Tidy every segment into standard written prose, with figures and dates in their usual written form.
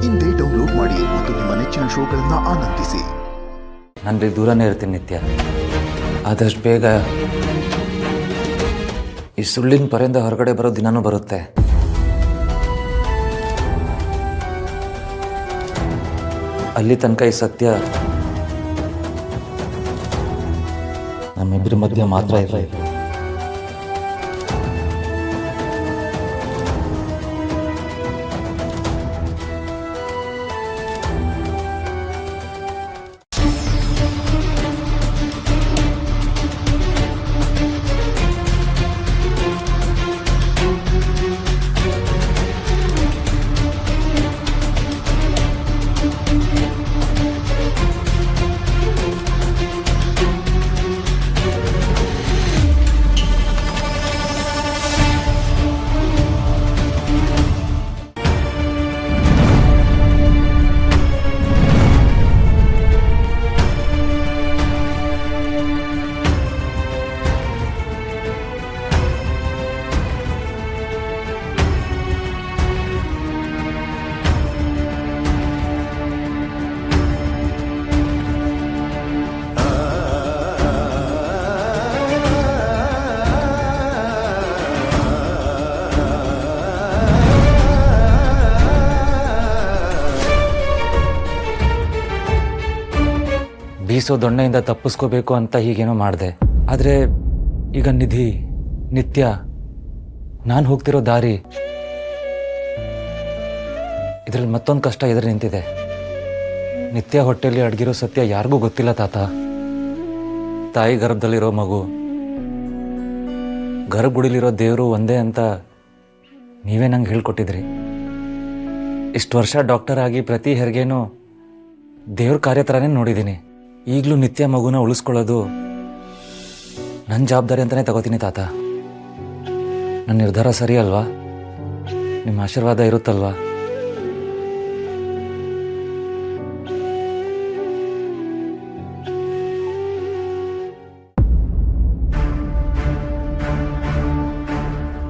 ಇಂದೇ ಡೌನ್ಲೋಡ್ ಮಾಡಿ ಮತ್ತು ನಿಮ್ಮ ನೆಚ್ಚಿನ ಶೋಗಳನ್ನು ಆನಂದಿಸಿ. ನಾನು ದೂರನೇ ಇರ್ತೀನಿ ನಿತ್ಯ. ಆದಷ್ಟು ಬೇಗ ಈ ಸುಳ್ಳಿನ ಪರೆಯಿಂದ ಹೊರಗಡೆ ಬರೋ ದಿನನೂ ಬರುತ್ತೆ. ಅಲ್ಲಿ ತನಕ ಈ ಸತ್ಯ ನಮ್ಮಿಬ್ಬರ ಮಧ್ಯೆ ಮಾತ್ರ ಇರಲಿ. ಬೀಸೋ ದೊಣ್ಣೆಯಿಂದ ತಪ್ಪಿಸ್ಕೋಬೇಕು ಅಂತ ಹೀಗೇನೋ ಮಾಡಿದೆ. ಆದರೆ ಈಗ ನಿಧಿ, ನಿತ್ಯ, ನಾನು ಹೋಗ್ತಿರೋ ದಾರಿ, ಇದರಲ್ಲಿ ಮತ್ತೊಂದು ಕಷ್ಟ ಎದುರು ನಿಂತಿದೆ. ನಿತ್ಯ ಹೊಟ್ಟೆಯಲ್ಲಿ ಅಡಗಿರೋ ಸತ್ಯ ಯಾರಿಗೂ ಗೊತ್ತಿಲ್ಲ ತಾತ. ತಾಯಿ ಗರ್ಭದಲ್ಲಿರೋ ಮಗು, ಗರ್ಭಗುಡಿಲಿರೋ ದೇವರು ಒಂದೇ ಅಂತ ನೀವೇ ನಂಗೆ ಹೇಳ್ಕೊಟ್ಟಿದ್ರಿ. ಇಷ್ಟು ವರ್ಷ ಡಾಕ್ಟರ್ ಆಗಿ ಪ್ರತಿ ಹೆರಿಗೆನೂ ದೇವ್ರ ಕಾರ್ಯ ಥರನೇ ನೋಡಿದ್ದೀನಿ. ಈಗಲೂ ನಿತ್ಯ ಮಗುನ ಉಳಿಸ್ಕೊಳ್ಳೋದು ನನ್ನ ಜವಾಬ್ದಾರಿ ಅಂತಲೇ ತಗೋತೀನಿ ತಾತ. ನನ್ನ ನಿರ್ಧಾರ ಸರಿ ಅಲ್ವಾ? ನಿಮ್ಮ ಆಶೀರ್ವಾದ ಇರುತ್ತಲ್ವಾ?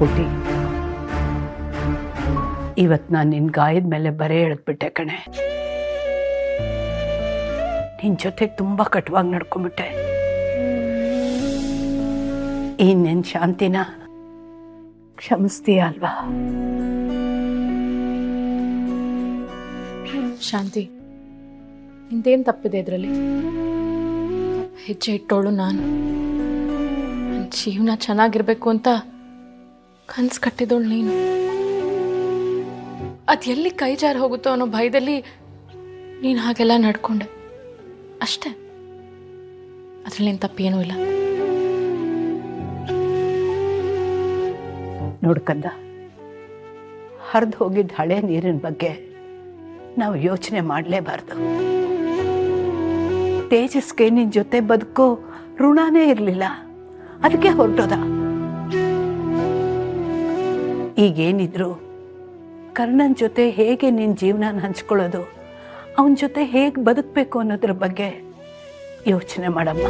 ಪುಟಿ, ಇವತ್ತು ನಾನು ನಿನ್ನ ಗಾಯದ ಮೇಲೆ ಬರೆ ಎಳೆದ್ಬಿಟ್ಟೆ ಕಣೆ. ನಿನ್ನ ಜೊತೆಗೆ ತುಂಬ ಕಟುವಾಗಿ ನಡ್ಕೊಂಬಿಟ್ಟೆ. ಈ ನಿನ್ನ ಶಾಂತಿನ ಕ್ಷಮಿಸ್ತೀಯ ಅಲ್ವಾ? ಶಾಂತಿ, ನಿಂದೇನು ತಪ್ಪಿದೆ ಇದರಲ್ಲಿ? ಹೆಜ್ಜೆ ಇಟ್ಟೋಳು ನಾನು. ನನ್ನ ಜೀವನ ಚೆನ್ನಾಗಿರ್ಬೇಕು ಅಂತ ಕನ್ಸು ಕಟ್ಟಿದೋಳು ನೀನು. ಅದು ಎಲ್ಲಿ ಕೈ ಜಾರಿ ಹೋಗುತ್ತೋ ಅನ್ನೋ ಭಯದಲ್ಲಿ ನೀನು ಹಾಗೆಲ್ಲ ನಡ್ಕೊಂಡೆ ಅಷ್ಟೇ. ಅದರಲ್ಲಿ ನಿನ್ನ ತಪ್ಪೇನೂ ಇಲ್ಲ. ನೋಡ್ಕಂದ, ಹರಿದು ಹೋಗಿದ್ದ ಹಳೆ ನೀರಿನ ಬಗ್ಗೆ ನಾವು ಯೋಚನೆ ಮಾಡಲೇಬಾರ್ದು. ತೇಜಸ್ಗೆ ನಿನ್ನ ಜೊತೆ ಬದುಕೋ ಋಣನೇ ಇರಲಿಲ್ಲ, ಅದಕ್ಕೆ ಹೊರಟೋದ. ಈಗೇನಿದ್ರು ಕರ್ಣನ್ ಜೊತೆ ಹೇಗೆ ನಿನ್ನ ಜೀವನ ಹಂಚ್ಕೊಳ್ಳೋದು, ಅವನ ಜೊತೆ ಹೇಗೆ ಬದುಕಬೇಕು ಅನ್ನೋದ್ರ ಬಗ್ಗೆ ಯೋಚನೆ ಮಾಡಮ್ಮ.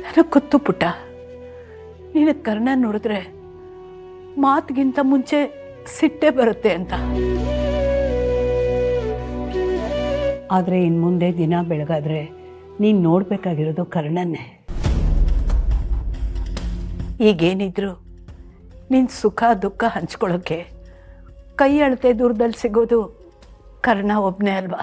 ನನಗೆ ಗೊತ್ತು ಪುಟ್ಟ, ನೀನು ಕರ್ಣ ನೋಡಿದ್ರೆ ಮಾತಿಗಿಂತ ಮುಂಚೆ ಸಿಟ್ಟೆ ಬರುತ್ತೆ ಅಂತ. ಆದರೆ ಇನ್ನು ಮುಂದೆ ದಿನ ಬೆಳಗಾದ್ರೆ ನೀನು ನೋಡಬೇಕಾಗಿರೋದು ಕರ್ಣನ್ನೇ. ಈಗೇನಿದ್ರು ನಿನ್ನ ಸುಖ ದುಃಖ ಹಂಚ್ಕೊಳ್ಳೋಕ್ಕೆ ಕೈ ಅಳತೆ ದೂರದಲ್ಲಿ ಸಿಗೋದು ಕರ್ಣ ಒಬ್ಬನೇ ಅಲ್ವಾ?